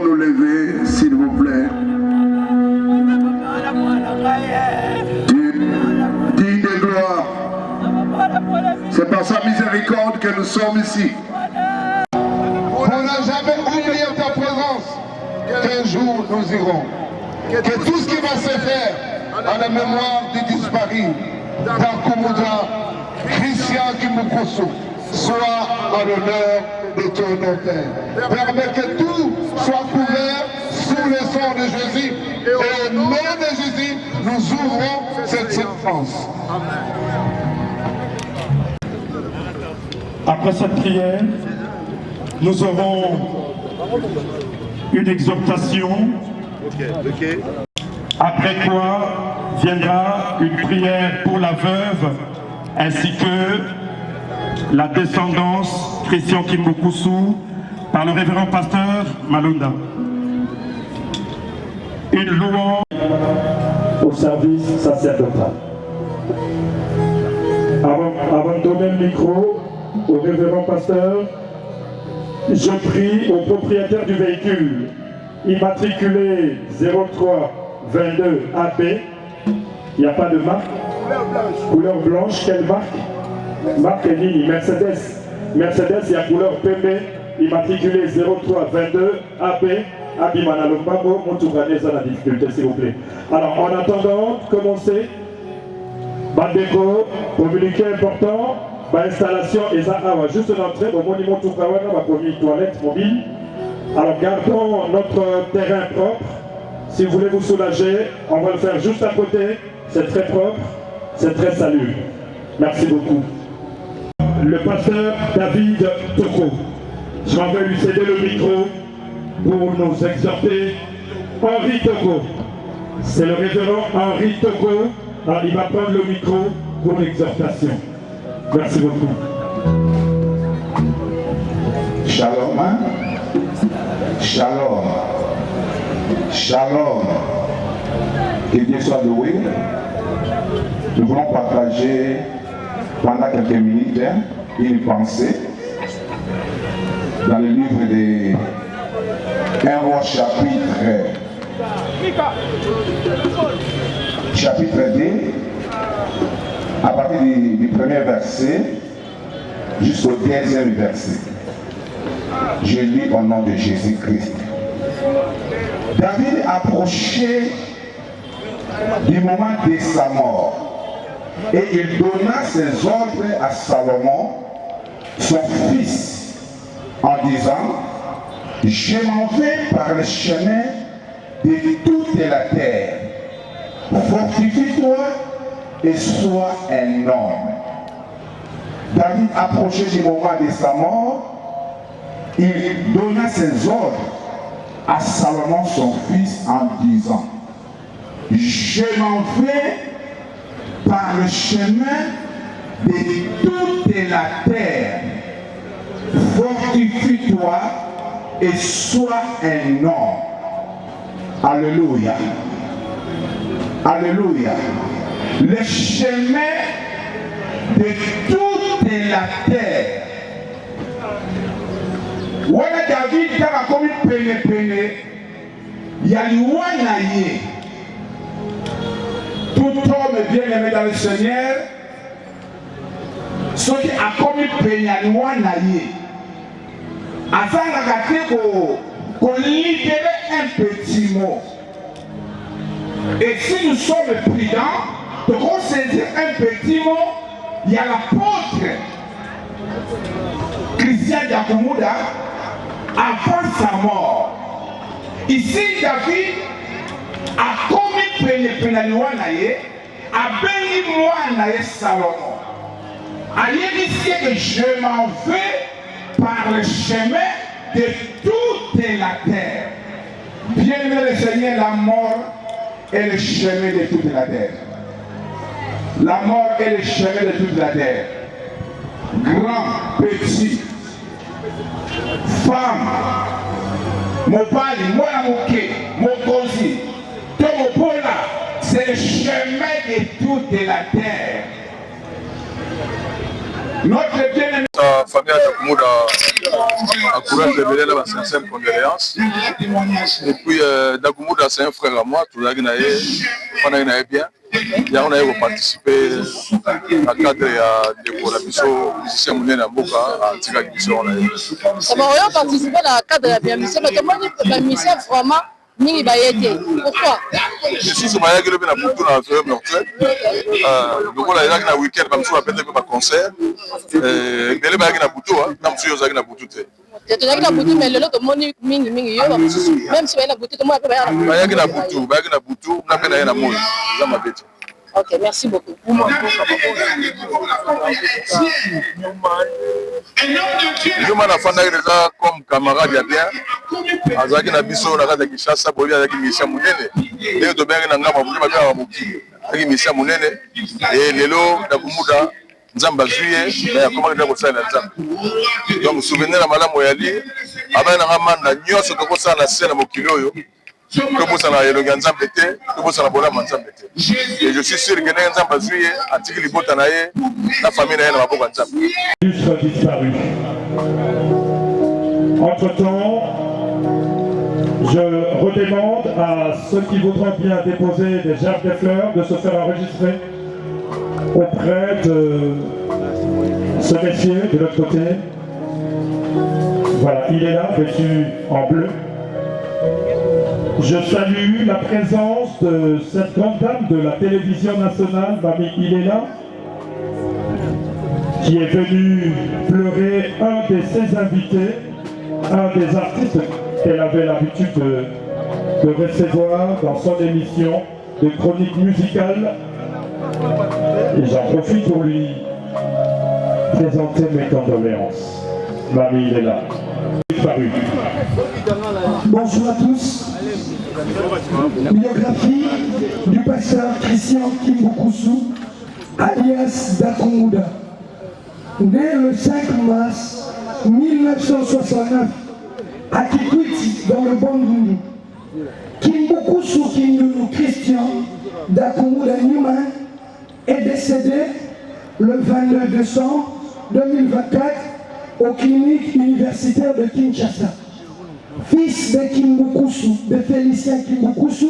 Nous lever, s'il vous plaît. Digne de gloire. C'est par sa miséricorde que nous sommes ici. On n'a jamais oublié ta présence. Que qu'un jour nous irons. Que tout ce qui va se faire à la mémoire du disparu d'Akumuda, Christian Kimukoso, soit à l'honneur de ton Père. Permets que tout soit couvert sous le sang de Jésus. Et au nom de Jésus, nous ouvrons cette séquence. Après cette prière, nous aurons une exhortation. Après quoi viendra une prière pour la veuve ainsi que la descendance Christian Kimbukusu par le révérend pasteur Malunda. Une louange au service sacerdotal. Avant de donner le micro au révérend pasteur, je prie au propriétaire du véhicule immatriculé 0322 AB, il n'y a pas de marque, couleur blanche, quelle marque? Marque et ligne, Mercedes, il y a couleur PB, immatriculé 0322 AB, Abimana Lombabo, Montouranez à la difficulté s'il vous plaît. Alors en attendant, commencez, Bandeko, communiqué important, installation et ça, juste l'entrée, au monument Tourawana, ma première toilette mobile. Alors gardons notre terrain propre. Si vous voulez vous soulager, on va le faire juste à côté. C'est très propre, c'est très salubre. Merci beaucoup. Le pasteur David Toko. Je m'en vais lui céder le micro pour nous exhorter. Henri Toko. C'est le révérend Henri Toko. Alors il va prendre le micro pour l'exhortation. Merci beaucoup. Shalom. Shalom. Shalom. Que Dieu soit loué. Nous voulons partager pendant quelques minutes une pensée dans le livre de 1 Roi chapitre 2, à partir du premier verset jusqu'au 15e verset. Je lis au nom de Jésus-Christ. David approchait du moment de sa mort et il donna ses ordres à Salomon, son fils, en disant: je m'en vais par le chemin de toute la terre. Fortifie-toi et sois un homme. David approchait du moment de sa mort. Il donna ses ordres à Salomon, son fils, en disant: je m'en vais par le chemin de toute la terre. Fortifie-toi et sois un homme. Alléluia. Alléluia. Le chemin de toute la terre. Voilà David qui a commis pene. Il y a l'ouanaïe. Tout homme bien aimé dans le Seigneur, ce qui a commis pene à l'ouanaïe. Afin qu'on libérer un petit mot. Et si nous sommes prudents, de saisir un petit mot, il y a l'apôtre Christian Yakumuda avant sa mort. Ici, David a commis pénaliwanaye, a béni moi Salomon. A dit que je m'en vais par le chemin de toute la terre. Bien-aimé le Seigneur, la mort est le chemin de toute la terre. La mort est le chemin de toute la terre. Grand, petit, femme, mobali, monamoke, mokosi, tomopola, c'est le chemin de toute la terre. Notre bien-aimé. La famille Yakumuda encourage les Bélénes à sincère condoléances. Et puis, Yakumuda, c'est un frère à moi, tout le monde bien. yango naye koparticipe na cadre ya ndeko na biso musicien monene ya mboka atikaki biso wana ye. Oyo participe na cadre ya bamisien mais tomoni bamisien vraiment mingi baye te. Pourquoi? Lisusu bayaki lobi na butu na feuille mortuelle lokola ezalaki na week-end bamisusu bapete mpe baconcert ebele bayaki na butu na mosusu oyo ozalaki na butu te. Tozalaki na butu mais lelo tomoni mingi yo bamosusu même si baye na butu tomoni mpe bayaki na butu na mpe na ye na moi eza mabe te. Ok, merci beaucoup. Nyuma nafandaki deja comme camarade ya bien azalaki na biso na kati ya Kinshasa boyebi azalaki musicien monene ndenge tobengi na ngambo moke babengaka bamokili azalaki musicien monene lelo na kumuda nzambe azwi ye me akomaki deja kosalela nzambe donc souvenir na malamu yali abai nanga manda nyonso tokosala na se na mokili oyo tobosana elongi ya nzambe te tobosana bolama nzambe te et je suis sûr que ndenge nzambe azwi ye atiki libota na ye na famille na ye na maboko ya nzambe. Disparu. Entre-temps, je redemande à ceux qui voudront bien déposer des gerbes de fleurs de se faire enregistrer auprès de ce messieur de l'autre côté. Voilà, il est là, vêtu en bleu. Je salue la présence de cette grande dame de la télévision nationale, Mamie Ilela, qui est venue pleurer un de ses invités, un des artistes qu'elle avait l'habitude de recevoir dans son émission de chronique musicale. Et j'en profite pour lui présenter mes condoléances. Mamie Ilela, disparue. Bonjour à tous. Biographie du pasteur Christian Kimbukusu, alias Dakumuda. Né le 5 mars 1969 à Kikwiti, dans le Bandundu. Kimbukusu Kindunu Christian Dakumuda Newman est décédé le 22 décembre 2024 aux cliniques universitaires de Kinshasa. Fils de Kimbukusu, de Félicien Kimbukusu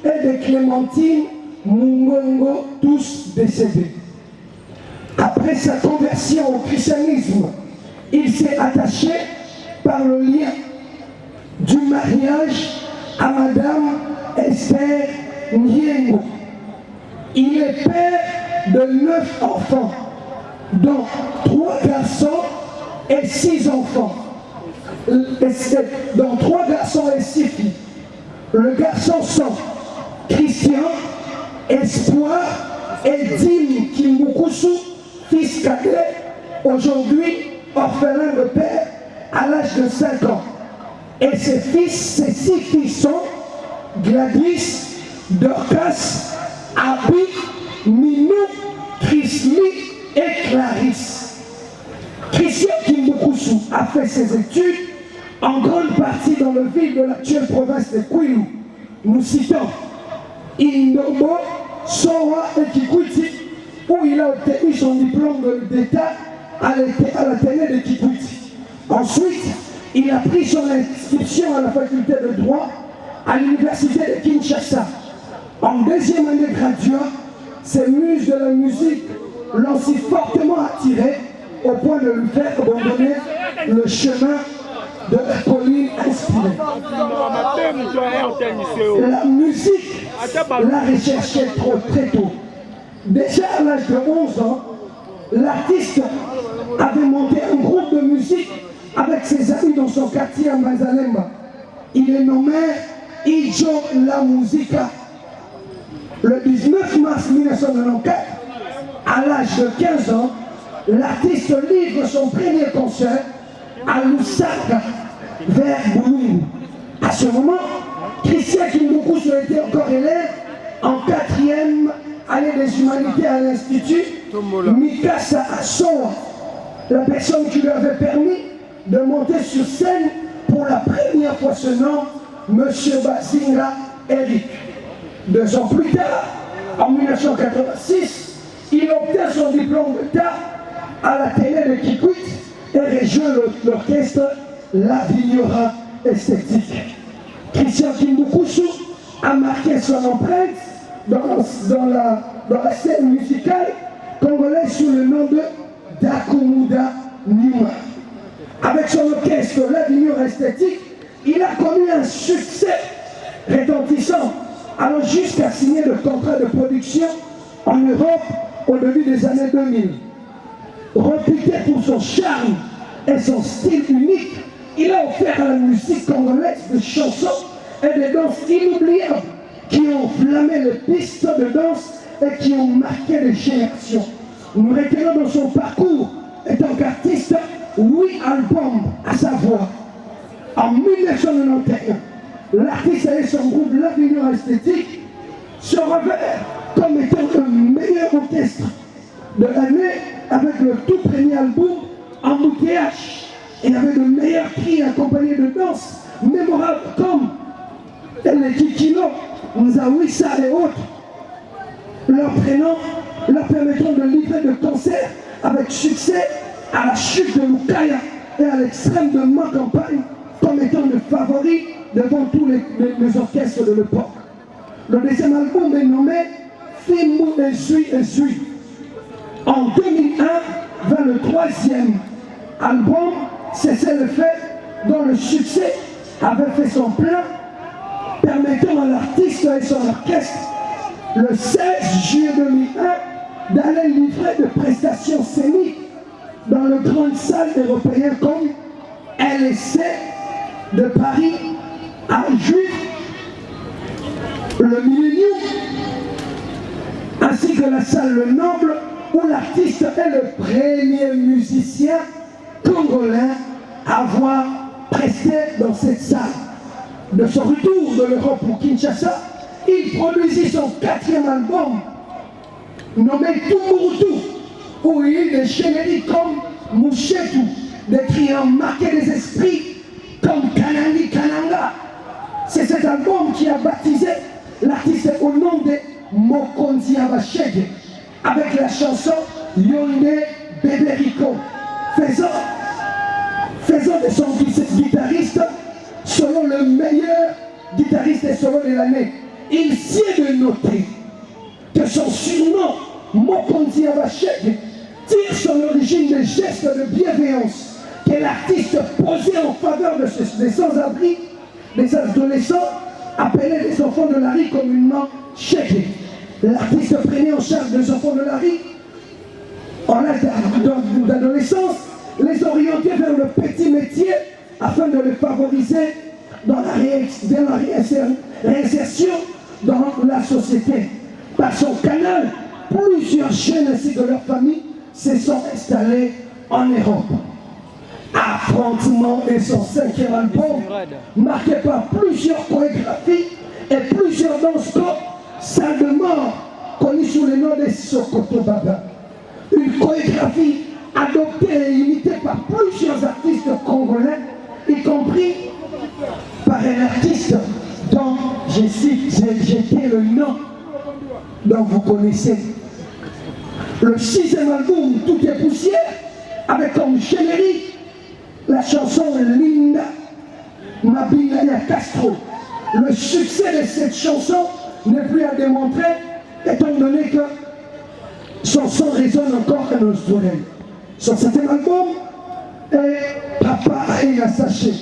et de Clémentine Mungongo, tous décédés. Après sa conversion au christianisme, il s'est attaché par le lien du mariage à Madame Esther Nyengo. Il est père de 9 enfants, dont 3 garçons et 6 enfants. Dans 3 garçons et 6 filles. Le garçon sont Christian, Espoir et Dime Kimbukusu, fils cadet, aujourd'hui orphelin de père à l'âge de 5 ans. Et ses 6 filles sont Gladys, Dorcas, Abi, Minou, Chrisly et Clarisse. Christian Kimbukusu a fait ses études en grande partie dans le ville de l'actuelle province de Kwilu. Nous citons Indobo, Sowa et Kikwiti, où il a obtenu son diplôme d'État à l'Athénée de Kikwiti. Ensuite, il a pris son inscription à la faculté de droit à l'université de Kinshasa. En deuxième année graduat, ses muses de la musique l'ont si fortement attiré au point de lui faire abandonner le chemin de la colline inspirée. La musique l'a recherché très tôt. Déjà à l'âge de 11 ans, l'artiste avait monté un groupe de musique avec ses amis dans son quartier à Mazalemba. Il est nommé Ijo La Musica. Le 19 mars 1994, à l'âge de 15 ans, l'artiste livre son premier concert à Lusaka, vers Bulungu. À ce moment, Christian Kimbukusu était encore élève en 4e année des humanités à l'Institut Mikasa à Soa, la personne qui lui avait permis de monter sur scène pour la première fois ce nom, M. Bazinga Eric. 2 ans plus tard, en 1986, il obtient son diplôme d'État à l'Athénée de Kikwit et rejoint l'orchestre La Vignora Esthétique. Christian Kimbukusu a marqué son empreinte dans la scène musicale congolaise sous le nom de Dakumuda Numa. Avec son orchestre, l'Avenir Esthétique, il a connu un succès retentissant, allant jusqu'à signer le contrat de production en Europe au début des années 2000. Réputé pour son charme et son style unique, il a offert à la musique congolaise des chansons et des danses inoubliables qui ont enflammé les pistes de danse et qui ont marqué les générations. Nous retenons dans son parcours, étant qu'artiste, 8 albums à sa voix. En 1991, l'artiste et son groupe L'Avenir Esthétique se révèlent comme étant le meilleur orchestre de l'année avec le tout premier album Embouteillage. Et avec de meilleurs cris accompagnés de danses mémorables comme les Kikino, Nzawisa et autres. Leur prénom leur permettront de livrer de concerts avec succès à la chute de Lukaya et à l'extrême de ma campagne comme étant le favori devant tous les orchestres de l'époque. Le deuxième album est nommé Fimou Ezui. En 2001, vers le troisième album, c'est le fait dont le succès avait fait son plein, permettant à l'artiste et son orchestre, le 16 juillet 2001, d'aller livrer de prestations scéniques dans le grand salle européen comme LSC de Paris à Juif, le Millennium, ainsi que la salle Le Noble, où l'artiste est le premier musicien congolais à avoir presté dans cette salle. De son retour de l'Europe pour Kinshasa, il produisit son 4e album, nommé Tumurutu, où il des génériques comme Mouchetou, des triants marqués des esprits comme Kanani Kananga. C'est cet album qui a baptisé l'artiste au nom de Mokonzi Abashege, avec la chanson Yonde Beberico, faisant de son guitariste selon le meilleur guitariste et solo de l'année. Il sied de noter que son surnom Mokonzi Abashege tire son origine des gestes de bienveillance que l'artiste posait en faveur des sans-abri, des adolescents appelés les enfants de la rue communément Chege. L'artiste prenait en charge des enfants de la rue en âge d'adolescence, les orienter vers le petit métier afin de les favoriser dans la réinsertion dans la société. Par son canal, plusieurs jeunes ainsi que leurs familles se sont installés en Europe. Affrontement est son 5e album, marqué par plusieurs chorégraphies et plusieurs danses comme Salle de mort, connue sous le nom de Sokoto Baba. Une chorégraphie adoptée et imitée par plusieurs artistes congolais, y compris par un artiste dont j'étais le nom dont vous connaissez. Le 6e album, Tout est poussière, avec comme générique la chanson Linda Mabinaya Castro. Le succès de cette chanson n'est plus à démontrer, étant donné que son son résonne encore à nos oreilles. Son 7e album est Papa et Assaché.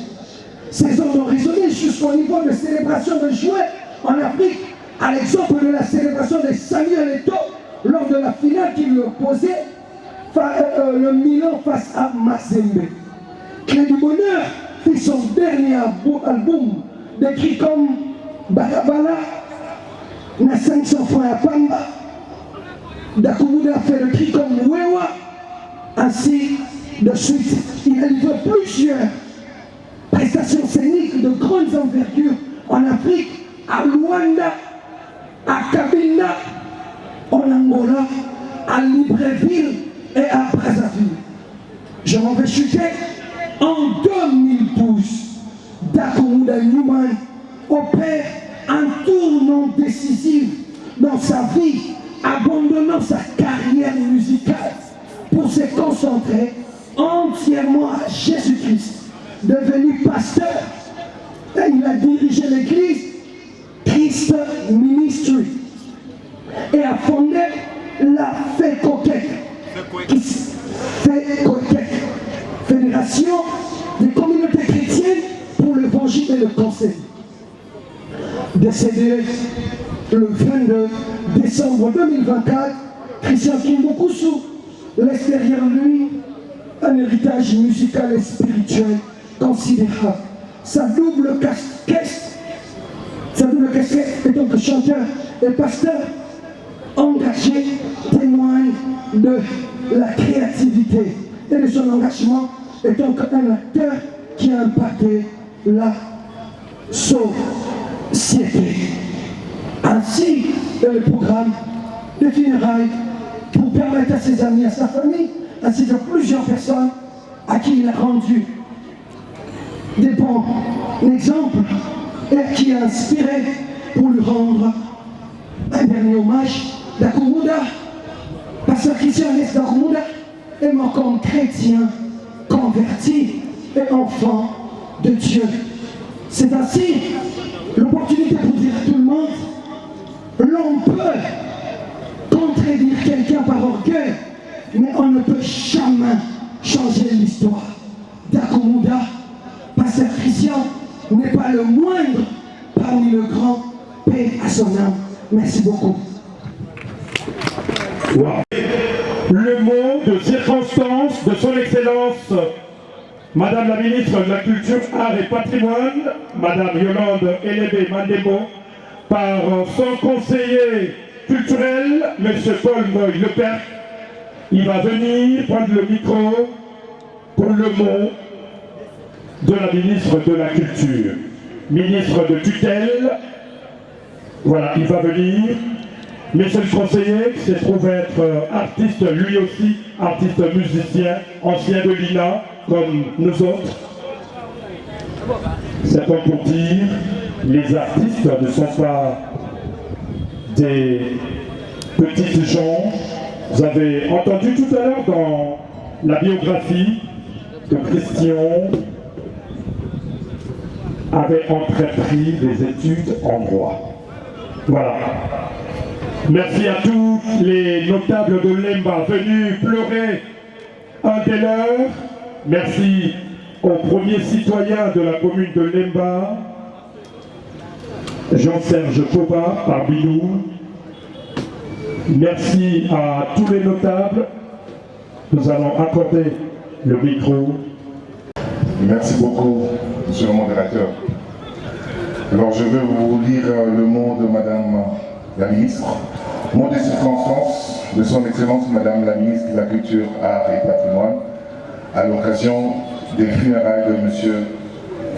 Ces ondes ont résonné jusqu'au niveau de célébration de juin en Afrique, à l'exemple de la célébration de Samuel Eto'o lors de la finale qui lui opposait le Milan face à Mazembe. Clé du Bonheur fit son dernier album, décrit comme Balabala, na 500 francs à Pamba. Dakumuda fait le cri comme Wewa, ainsi de suite. Il a livré plusieurs prestations scéniques de grandes envergures en Afrique, à Luanda, à Kabinda, en Angola, à Libreville et à Brazzaville. Je m'en vais chuter. En 2012, Dakumuda Newman opère un tournant décisif dans sa vie, abandonnant sa carrière musicale pour se concentrer entièrement à Jésus-Christ. Devenu pasteur, et il a dirigé l'église Christ Ministry décédé le 22 décembre 2024, Christian Kimbukusu laisse derrière lui un héritage musical et spirituel considérable. Sa double casquette étant que chanteur et pasteur engagé témoigne de la créativité et de son engagement étant qu'un acteur qui a impacté la société. Ainsi est le programme de funérailles pour permettre à ses amis, à sa famille, ainsi que plusieurs personnes à qui il a rendu des bons exemples et à qui il a inspiré pour lui rendre un dernier hommage. Dakumunda, pasteur Christian Dakumunda est mort comme chrétien, converti et enfant de Dieu. C'est ainsi l'opportunité pour dire à tout le monde, l'on peut contredire quelqu'un par orgueil, mais on ne peut jamais changer l'histoire. Dakumunda, pasteur Christian, n'est pas le moindre parmi le grand, paix à son âme. Merci beaucoup. Wow. Le mot de circonstance de son Excellence, Madame la Ministre de la Culture, Art et Patrimoine, Madame Yolande Elébé Mandembo, par son conseiller culturel, Monsieur Paul Moy Lepère. Il va venir prendre le micro pour le mot de la Ministre de la Culture. Ministre de tutelle, voilà, il va venir. Monsieur le conseiller, qui se trouve être artiste, lui aussi, artiste musicien, ancien de l'INA, comme nous autres. C'est comme pour dire, les artistes ne sont pas des petites gens. Vous avez entendu tout à l'heure dans la biographie que Christian avait entrepris des études en droit. Voilà. Merci à tous les notables de Lemba venus pleurer un des leurs. Merci aux premiers citoyens de la commune de Lemba, Jean-Serge Koba parmi nous. Merci à tous les notables. Nous allons accorder le micro. Merci beaucoup, monsieur le modérateur. Alors je vais vous lire le mot de Madame la Ministre. Mot de circonstance de son Excellence Madame la Ministre de la Culture, Art et Patrimoine, à l'occasion des funérailles de Monsieur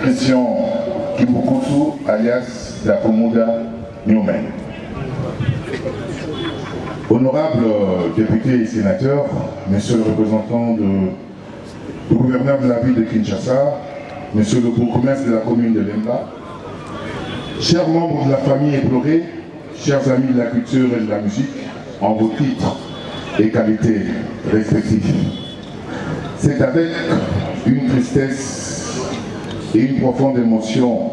Christian Kimbukusu, alias Dakumunda Newman. Honorables députés et sénateurs, Monsieur le représentant du gouverneur de la ville de Kinshasa, Monsieur le bourgmestre de la commune de Lemba, chers membres de la famille éplorée, chers amis de la culture et de la musique, en vos titres et qualités respectifs. C'est avec une tristesse et une profonde émotion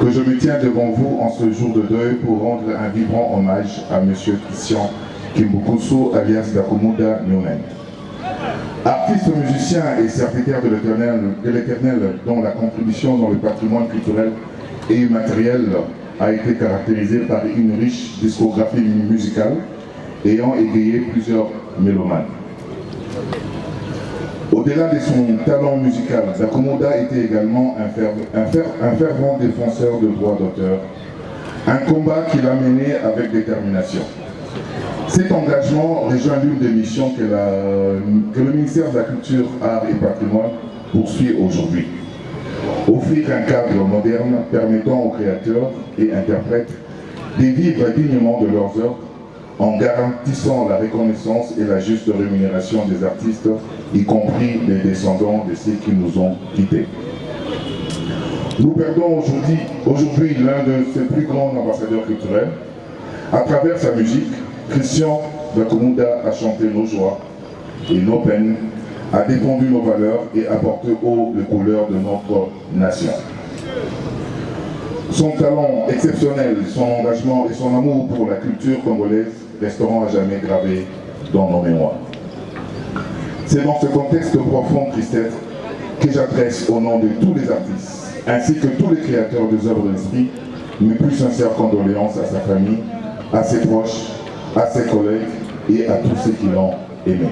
que je me tiens devant vous en ce jour de deuil pour rendre un vibrant hommage à M. Christian Kimbukusu, alias Dakumunda Newman. Artiste, musicien et serviteur de l'Éternel, dont la contribution dans le patrimoine culturel et immatériel a été caractérisée par une riche discographie musicale ayant égayé plusieurs mélomanes. Au-delà de son talent musical, Dakumunda était également un fervent défenseur de droits d'auteur, un combat qu'il a mené avec détermination. Cet engagement rejoint l'une des missions que le ministère de la Culture, Art et Patrimoine poursuit aujourd'hui. Offrir un cadre moderne permettant aux créateurs et interprètes de vivre dignement de leurs œuvres en garantissant la reconnaissance et la juste rémunération des artistes, y compris les descendants de ceux qui nous ont quittés. Nous perdons aujourd'hui l'un de ses plus grands ambassadeurs culturels. À travers sa musique, Christian Dakumunda a chanté nos joies et nos peines, a défendu nos valeurs et a porté haut les couleurs de notre nation. Son talent exceptionnel, son engagement et son amour pour la culture congolaise resteront à jamais gravés dans nos mémoires. C'est dans ce contexte de profonde tristesse que j'adresse au nom de tous les artistes, ainsi que tous les créateurs des œuvres de l'esprit, mes plus sincères condoléances à sa famille, à ses proches, à ses collègues et à tous ceux qui l'ont aimé.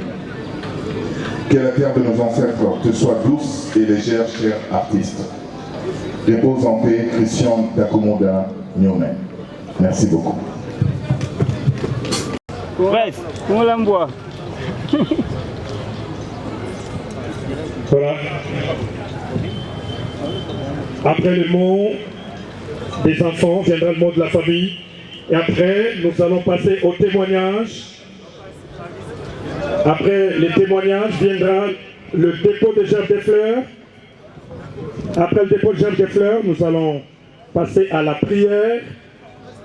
Que la terre de nos ancêtres te soit douce et légère, cher artiste. Repose en paix, Christian Dakumoda Nyome. Merci beaucoup. Ouais, comment l'envoie? Voilà. Après le mot des enfants, viendra le mot de la famille. Et après, nous allons passer au témoignage. Après les témoignages, viendra le dépôt de germes de fleurs. Après le dépôt de germes de fleurs, nous allons passer à la prière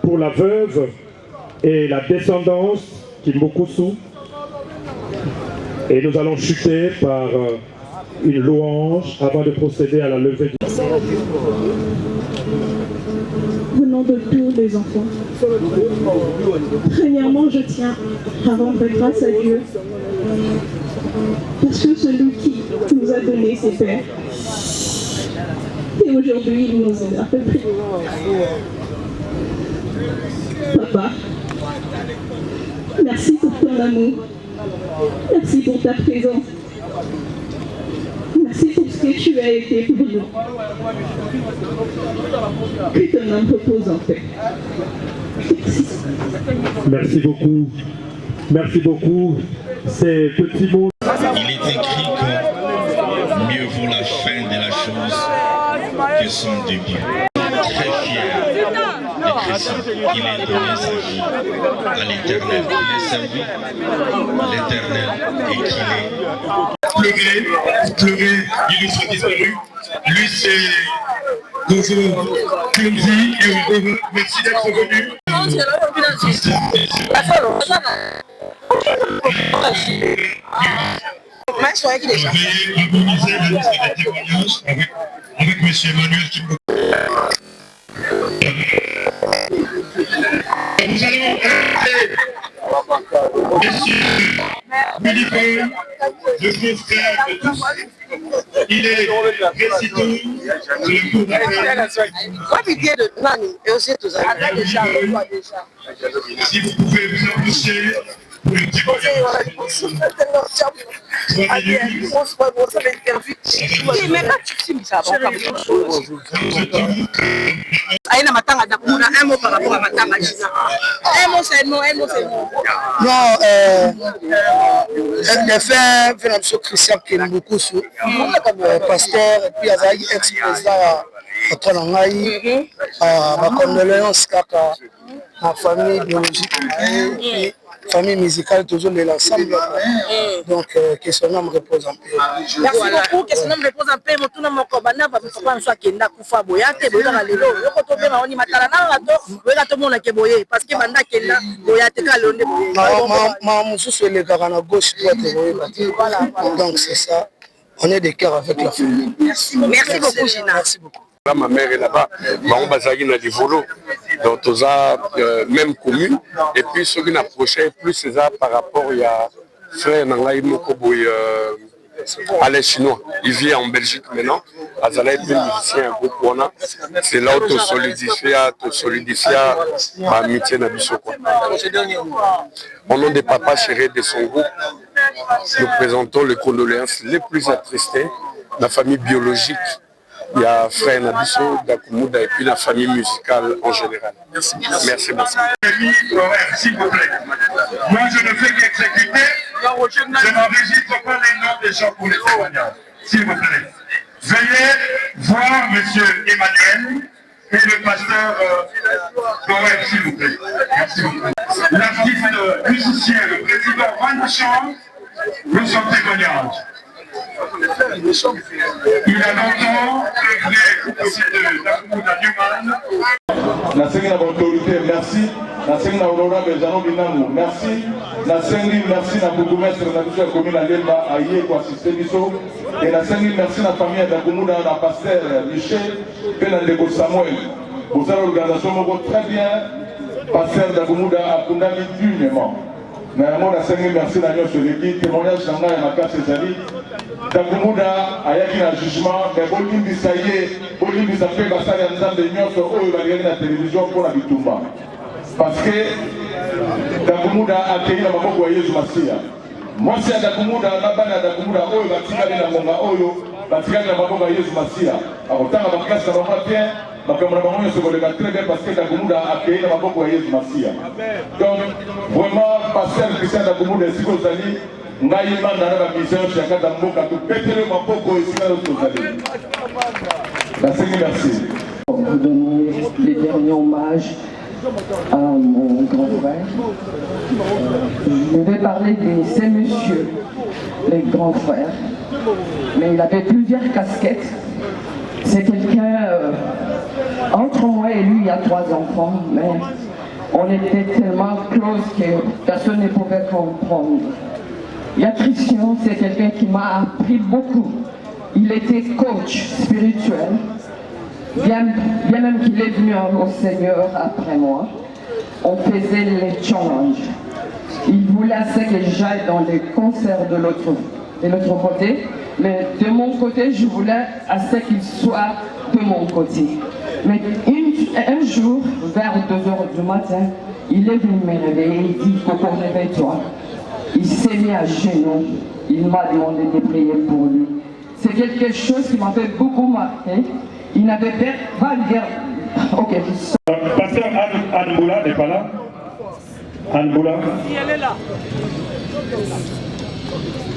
pour la veuve et la descendance Kimbukusu. Et nous allons chuter par une louange avant de procéder à la levée du... Au nom de tous les enfants, premièrement, je tiens à rendre grâce à Dieu parce que celui qui nous a donné ses pères et aujourd'hui il nous a fait prier. Papa, merci pour ton amour, merci pour ta présence, merci pour ce que tu as été pour nous. Que ton âme repose en paix. Merci beaucoup. Merci beaucoup. Ces petits mots. Il est écrit que mieux vaut la fin de la chose que son début. Très fier de Christ, il a donné sa vie à l'Éternel. Il est servi l'Éternel et qu'il est pleuré, illustre disparu. Lui, c'est Gogo Kunzi et Gogo. Merci d'être venu. Harmoniser la liste des témoignages avec M. Emmanuel Kimbukusu. Nous allons Monsieur Militaire, le grand frère de tous. Il est récitant sur le cours d'appel. Si vous pouvez vous approcher pour le témoignage. Aïna matanga d'Akumuna, un mot par rapport à matanga China. Un mot c'est non, un mot c'est non. Non, le fait M. Christian Kimbukusu, pasteur et puis Azaï ex-président à Tonangaï, ma condoléance à ma famille biologique et famille musicale, toujours de l'ensemble. Donc, que son âme repose en paix. Merci beaucoup, que son âme repose en paix. Mon nom Kobana va me faire un soir qui n'a pas boyate, boyate lelo. Yoko tobe ma oni matala na rato, boyate mon ke boye parce que banda kenda boyate ka londe boye. Ma mususu le garana gauche droite boye. Voilà. Donc c'est ça. On est de cœur avec la famille. Merci beaucoup Gina. Merci beaucoup. Là, ma mère est là-bas, on a des volos, donc on a même commune, et puis ceux qui n'approchaient plus c'est ça par rapport il y a frère Nangaï Mokoboy Alain Chinois, il vit en Belgique maintenant, Azala est musicien un groupe on a, c'est là où tu solidifies l'amitié Nabiso. Au nom des papas chéris de son groupe, nous présentons les condoléances les plus attristées, la famille biologique. Il y a frère Nabiso, Dakumuda et puis la famille musicale en général. Merci. Merci beaucoup. S'il vous plaît. Moi, je ne fais qu'exécuter. Je n'enregistre pas les noms des gens pour les témoignages. S'il vous plaît. Veuillez voir M. Emmanuel et le pasteur Goël, s'il vous plaît. Merci beaucoup. L'artiste musicien, le président Ranchon, pour son témoignage. Il a longtemps œuvré aussi de Dakumoda Newman. Nasengi na autorité, merci. Nasengi na Aurora Bezano Binangu, merci. Nasengi merci na bourgmestre na biso ya commune ya Lemba aye ko assister biso. Et nasengi merci na famille ya Dakumoda na pasteur Michel pe na ndeko Samuel. Pour cette organisation moko très bien, pasteur Dakumoda a condamné dignement. Nayango na sengi merci na nyonso eleki témoignage na ngai ya makasi ezali Takumuda ayaki na jugement mais bolimbisa ye bolimbisa mpe basali ya nzambe nyonso oyo balingaki na télévision mpona bitumba parce que Takumuda akei na maboko ya Yesu Masiya mwasi ya Takumuda na bana ya Takumuda oyo batikali na ngonga oyo batikali na maboko ya Yesu Masiya akotanga makasi na bango bien makambo na bango nyonso koleka très bien parce que Takumuda akei na maboko ya Yesu Masiya donc vraiment pasteur Christian Takumuda esika ozali ngai banda na bamission chakata mboka topetele maboko esika tozali merci. Pour donner les derniers hommages à mon grand frère. Je vais parler de ces messieurs, les grands frères, mais il avait plusieurs casquettes. C'est quelqu'un, entre moi et lui, il y a 3 enfants, mais on était tellement close que personne ne pouvait comprendre. Il y a Christian, c'est quelqu'un qui m'a appris beaucoup. Il était coach spirituel. Bien même qu'il est venu au Seigneur après moi, on faisait les challenges. Il voulait assez que j'aille dans les concerts de l'autre côté, mais de mon côté, je voulais assez qu'il soit de mon côté. Mais un jour, vers 2 h du matin, il est venu me réveiller, il dit « Coco, réveille-toi ». Il s'est mis à genoux, il m'a demandé de prier pour lui. C'est quelque chose qui m'avait beaucoup marqué. Il n'avait pas de guerre. Ok. Pasteur Anne Boula n'est pas là. Anne Boula. Si elle est là.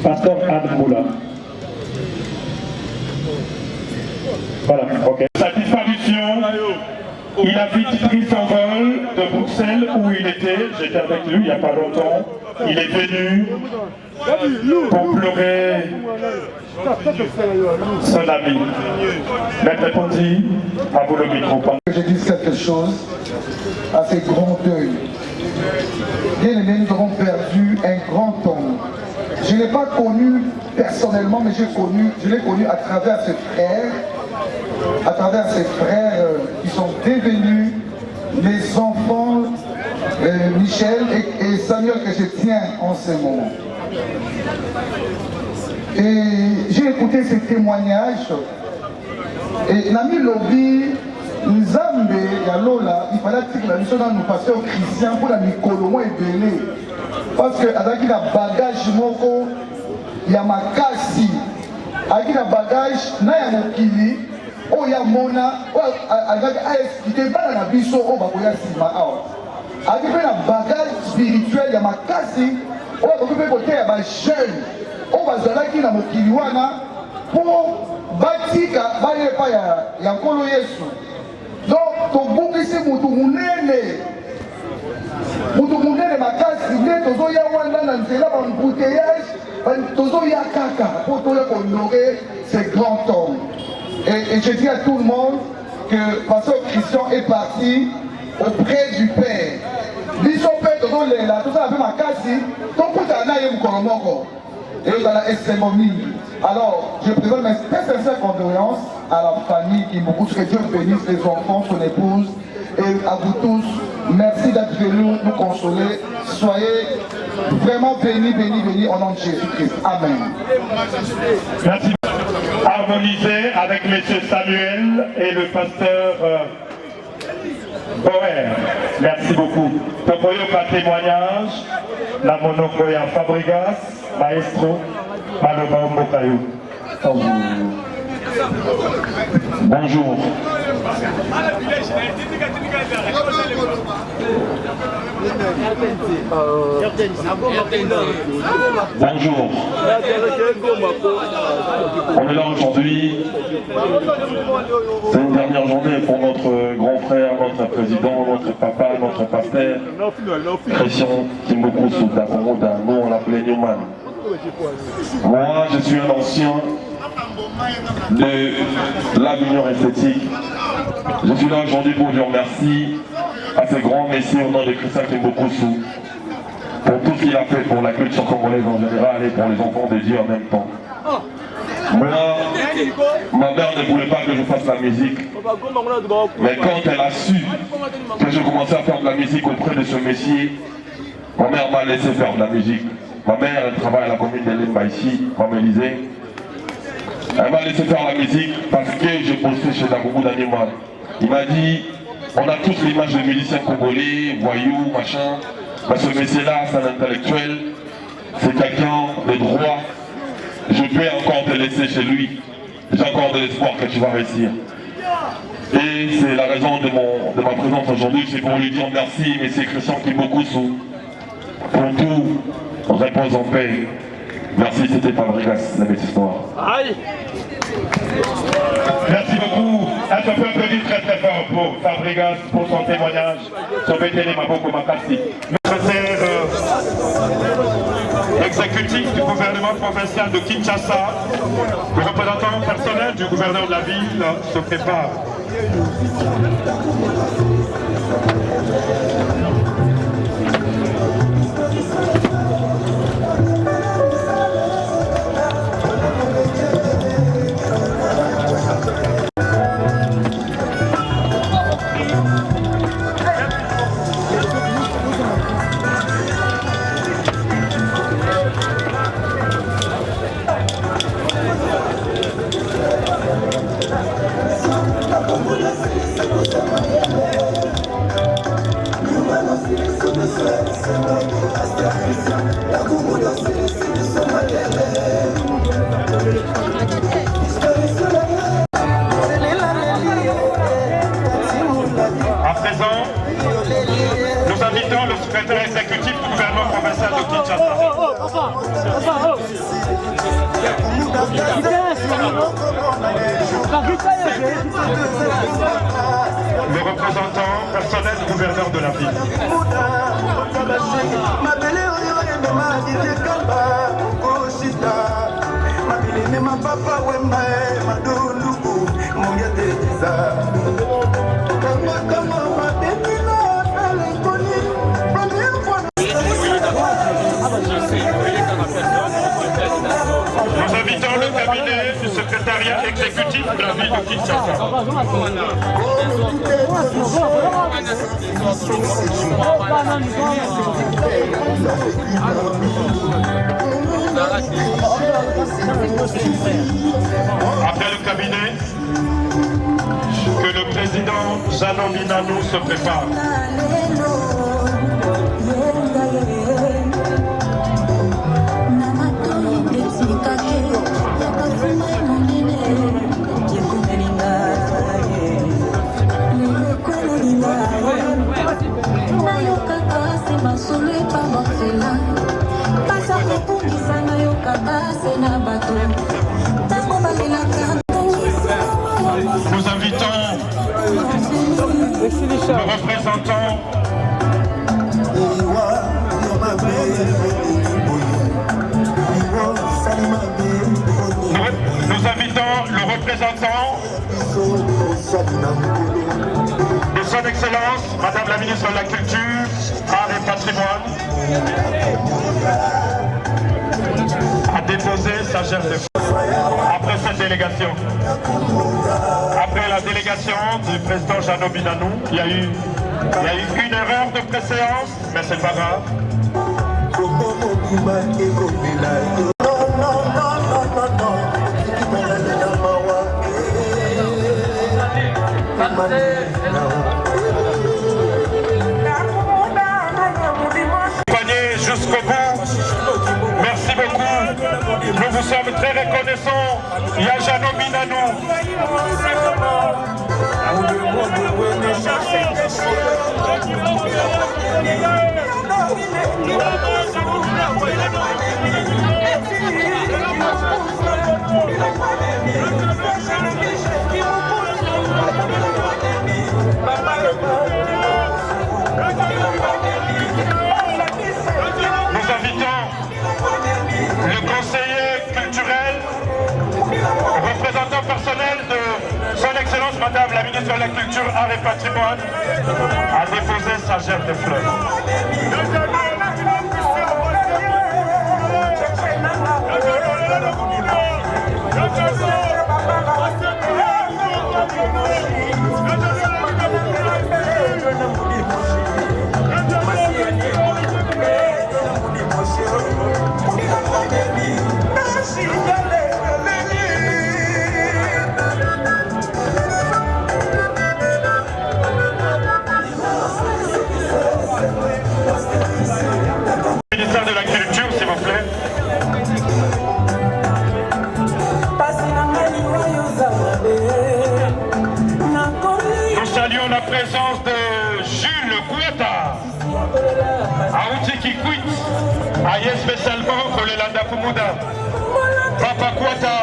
Pasteur Anne Boula. Voilà, ok. Sa disparition, il a vite pris son vol de Bruxelles où il était. J'étais avec lui il n'y a pas longtemps. Il est venu pour pleurer son ami. Maître Ponty, à vous le micro. Je dise quelque chose à ces grands deuils. Bien aimés, nous avons perdu un grand homme. Je ne l'ai pas connu personnellement, mais je l'ai connu à travers ses frères, qui sont devenus mes enfants, Michel et Samuel, que je tiens en ce moment. Et j'ai écouté ces témoignages et Nami Lobby, Nzambe, Yalola, il fallait que la mission dans nos pasteurs chrétiens pour la Nicolomo et Belé. Parce que avec un bagage moko, il y a ma kasi, avec un bagage, na ya mokili, oh ya mona, avec a expliqué pas la biso, oh bakoya sima awa. Avec un bagage spirituel, il y a ma kasi, oh bakoya côté ya ba jeune. On va zalaki na mokili wana pour batika baye pa ya nkolo Yesu. Donc tobungisi mutu munene makasi nde tozoya wana na nzela ba embouteillage tozoya kaka pour toya honorer ce grand homme. Et je dis à tout le monde que Pasteur Christian est parti auprès du Père. Biso pe tozolela toza pe makasi tokuta na ye mukolo moko. Et dans la SMOMI. Alors, je présente mes très sincères condoléances à la famille qui beaucoup, que Dieu bénisse les enfants, son épouse, et à vous tous. Merci d'être venus nous consoler. Soyez vraiment bénis, bénis, bénis au nom de Jésus-Christ. Amen. Merci. Harmoniser avec M. Samuel et le pasteur Boer. Merci beaucoup. Topoyo par témoignage, la monopoya Fabregas, maestro, Maloba Mbokayo. Bonjour. Bonjour. On est là aujourd'hui. C'est une dernière journée pour notre grand frère, notre président, notre papa, notre pasteur, Christian Kimbuku Dakomoda. Nous on l'appelait Newman. Moi je suis un ancien de l'Avignon esthétique. Je suis là aujourd'hui pour dire merci à ce grand messie au nom de Christian Kimbuku pour tout ce qu'il a fait pour la culture congolaise en général et pour les enfants de Dieu en même temps. Moi, ma mère ne voulait pas que je fasse la musique. Mais quand elle a su que je commençais à faire de la musique auprès de ce messie, Ma mère m'a laissé faire de la musique. Ma mère, elle travaille à la commune de Limba ici, comme Élysée. Elle m'a laissé faire la musique parce que j'ai posté chez Dagoumou d'Animal. Il m'a dit, on a tous l'image de musiciens congolais, voyous, machin. Mais ce métier-là, c'est un intellectuel, c'est quelqu'un de droit. Je peux encore te laisser chez lui. J'ai encore de l'espoir que tu vas réussir. Et c'est la raison de ma présence aujourd'hui, c'est pour lui dire merci, M. Christian Kimbokousou, pour tout, repose en paix. Merci, c'était Fabregas, la belle histoire. Aïe. Merci beaucoup. Un peu applaudir très très fort pour Fabregas, pour son témoignage. Sobetele Maboko Makasi. Secrétaire exécutif du gouvernement provincial de Kinshasa, le représentant personnel du gouverneur de la ville se prépare. À présent, nous invitons le secrétaire exécutif du gouvernement provincial de Kinshasa. Le représentant personnel du gouverneur de la ville. Nous invitons le cabinet du secrétariat exécutif de la ville de Kinshasa. Après le cabinet, que le président Jeannot Minanou se prépare. Nous invitons le représentant de son Excellence, Madame la Ministre de la Culture, Art et Patrimoine, a déposé sa gerbe de après cette délégation. Après la délégation du président Jeannot Minanou, il y a eu une erreur de préséance, mais c'est pas grave. Jusqu'au bout. Merci beaucoup. Nous vous sommes très reconnaissants. Il y a Jeannot Minanou. Nous invitons le conseiller culturel, représentant personnel de son Excellence Madame la Ministre de la Culture, Art et Patrimoine, à déposer sa gerbe de fleurs. Aouti Kikwit, aïe spécialement pour les Landa Kumuda. Papa Kwata,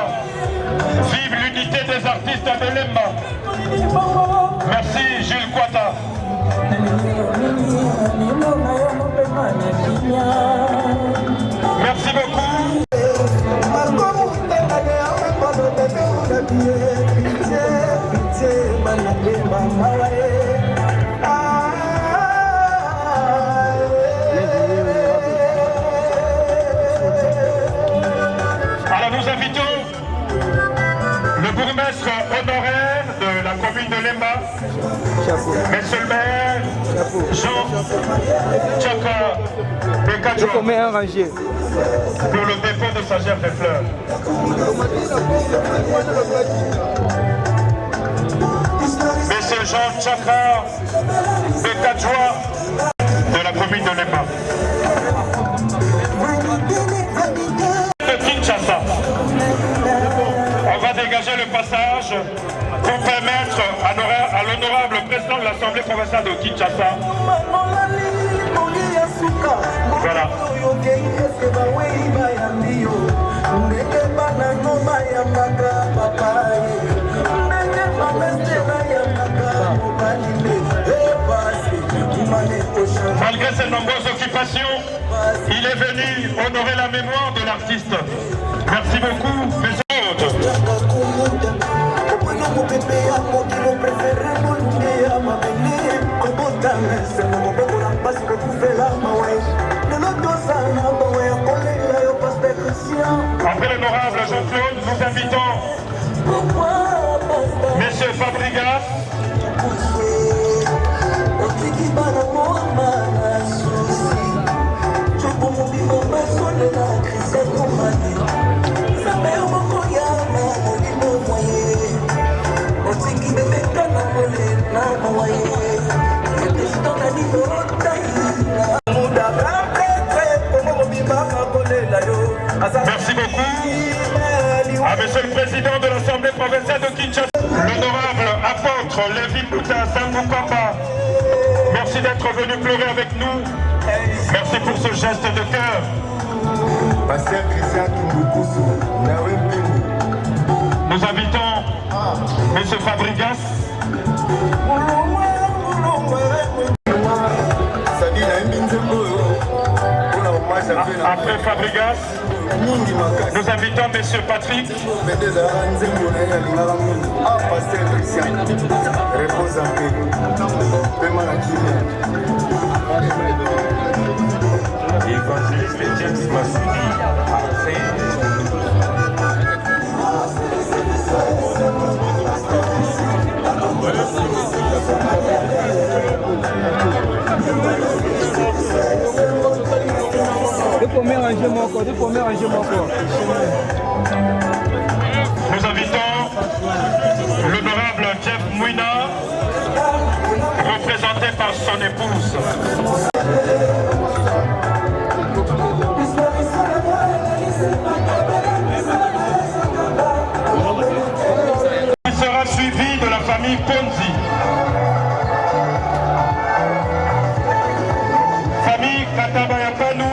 vive l'unité des artistes de Lemba. Merci Jules Kwata. Merci beaucoup. Alors nous invitons le bourgmestre honoraire de la commune de Lemba, monsieur le maire Jean Tchaka Bekadjo, pour le dépôt de sa gerbe de fleurs. Monsieur Jean Tchaka Bekadjoa de la commune de Lemba. De Kinshasa. On va dégager le passage pour permettre à l'honorable président de l'Assemblée provinciale de Kinshasa. Voilà. Malgré ses nombreuses occupations, il est venu honorer la mémoire de l'artiste. Merci beaucoup, mes hôtes. Après l'honorable Jean-Claude, nous invitons Monsieur Fabregas, merci beaucoup à Monsieur le Président de l'Assemblée provinciale de Kinshasa, l'honorable apôtre Lévi Bouta Sangukamba. Merci d'être venu pleurer avec nous. Merci pour ce geste de cœur. Nous invitons Monsieur Fabregas. Après Fabregas, nous invitons Monsieur Patrick. Évangéliste James Massoudi. Nous invitons l'honorable Jeff Mouina, représenté par son épouse. Il sera suivi de la famille Ponzi. Famille Katabayapanou.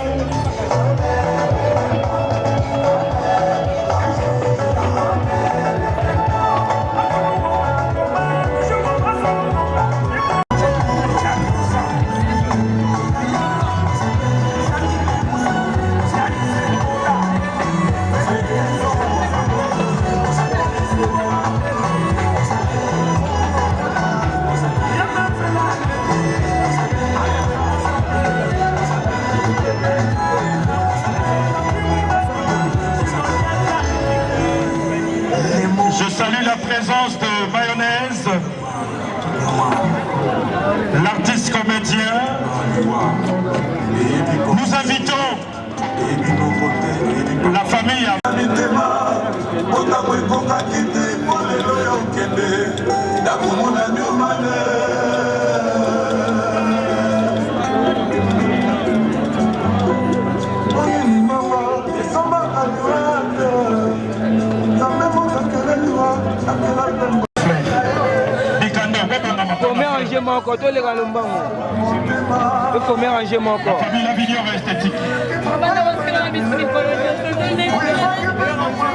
Je salue la présence de Mayonnaise, l'artiste comédien. Nous invitons la famille à... faut mélanger mon corps. La famille Lavignon esthétique.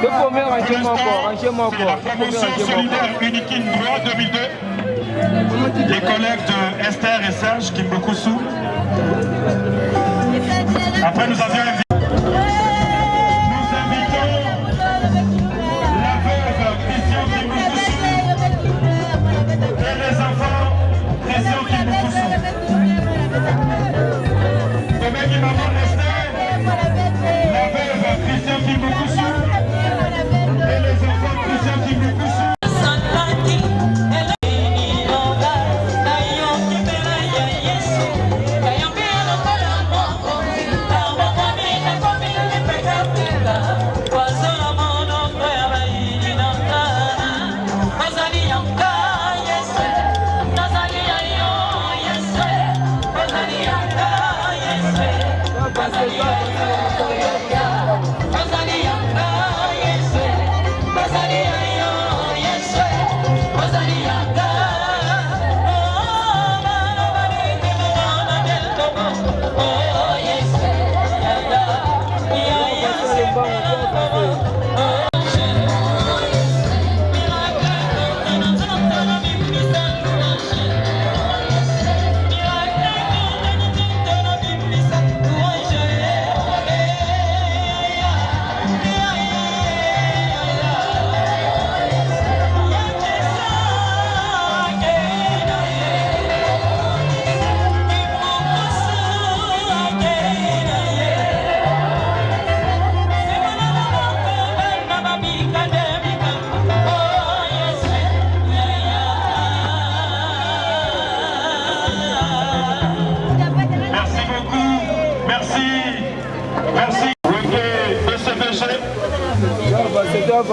Il faut mélanger mon corps, ranger mon corps. C'est la promotion solidaire Unikin Droit 2002. Les collègues de Esther et Serge Kimbokousou. Après, nous avions invité. Nous invitons la veuve Christian Kimbokousou et les enfants Christian Kimbokousou. De même que maman Esther, la veuve Christian Kimbokousou et les enfants Christian Kimbokousou.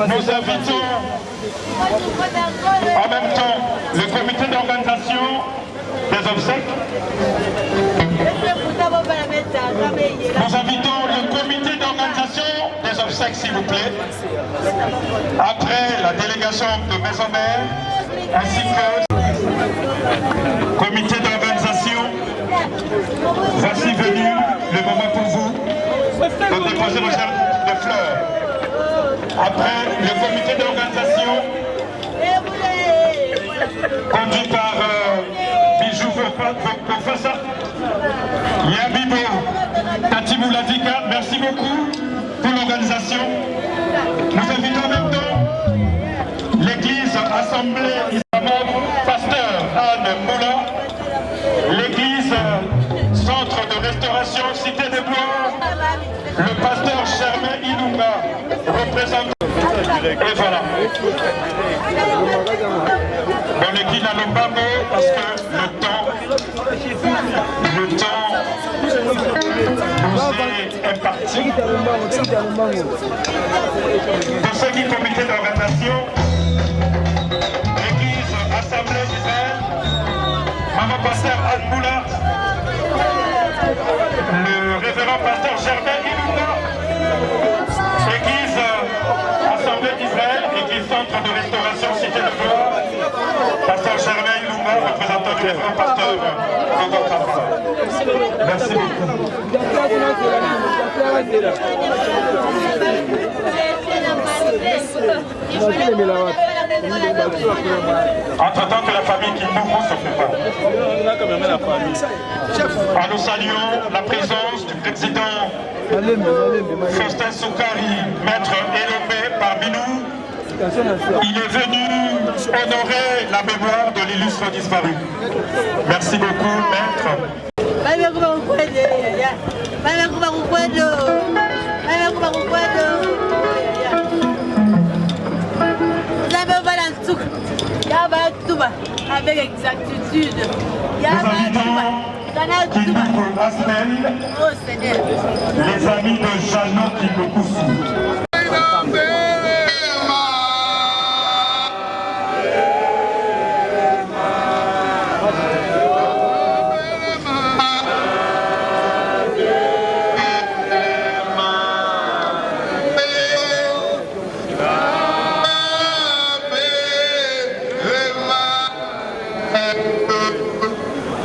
Nous invitons en même temps le comité d'organisation des obsèques. Nous invitons le comité d'organisation des obsèques, s'il vous plaît. Après la délégation de Maison-Mère, ainsi que comité d'organisation. Voici venu le moment pour vous de déposer vos germes de fleurs. Après, le comité d'organisation, conduit par Bijou Professeur Yabibo Tatibouladika, merci beaucoup pour l'organisation. Nous invitons en même temps l'église Assemblée Islamique, pasteur Anne Moula, l'église Centre de Restauration Cité des Bois, le pasteur Germain Ilunga, représentant. Et voilà. Bon, l'équipe n'a pas mot parce que le temps nous est imparti. Pour ce qui est comité d'organisation, l'église Assemblée d'Israël, Maman Pasteur Anne Moula, le révérend pasteur Germain Ilunga, l'église Assemblée d'Israël, église Centre de Restauration Cité de Gloire, pasteur Germain Ilunga, représentant du révérend pasteur Gogo Kafa. Merci beaucoup. Entre-temps que la famille Kimbourou se prépare. Nous saluons la présence du président Faustin Soukari, maître Elomé parmi nous. Il est venu honorer la mémoire de l'illustre disparu. Merci beaucoup, maître. Avec exactitude. Nous invitons Kimbourou Asmel, les amis de Jeannot Kimbokousou.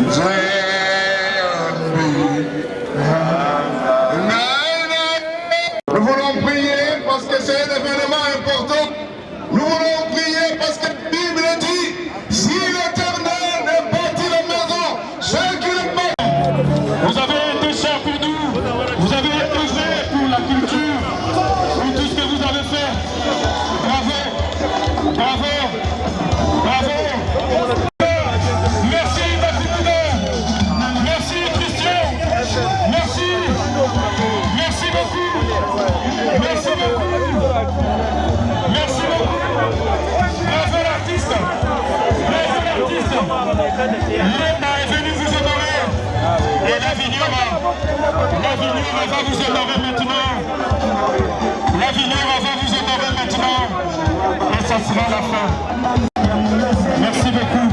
Zé L'Avignon va vous honorer maintenant. L'Avignon va vous honorer maintenant. Et ça sera la fin. Merci beaucoup.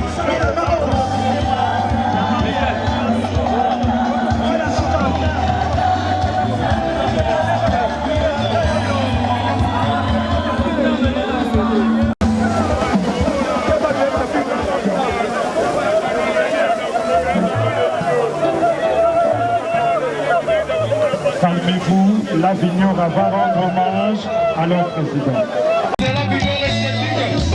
Calmez-vous, l'Avignon va rendre hommage à leur président. C'est l'Avignon respective.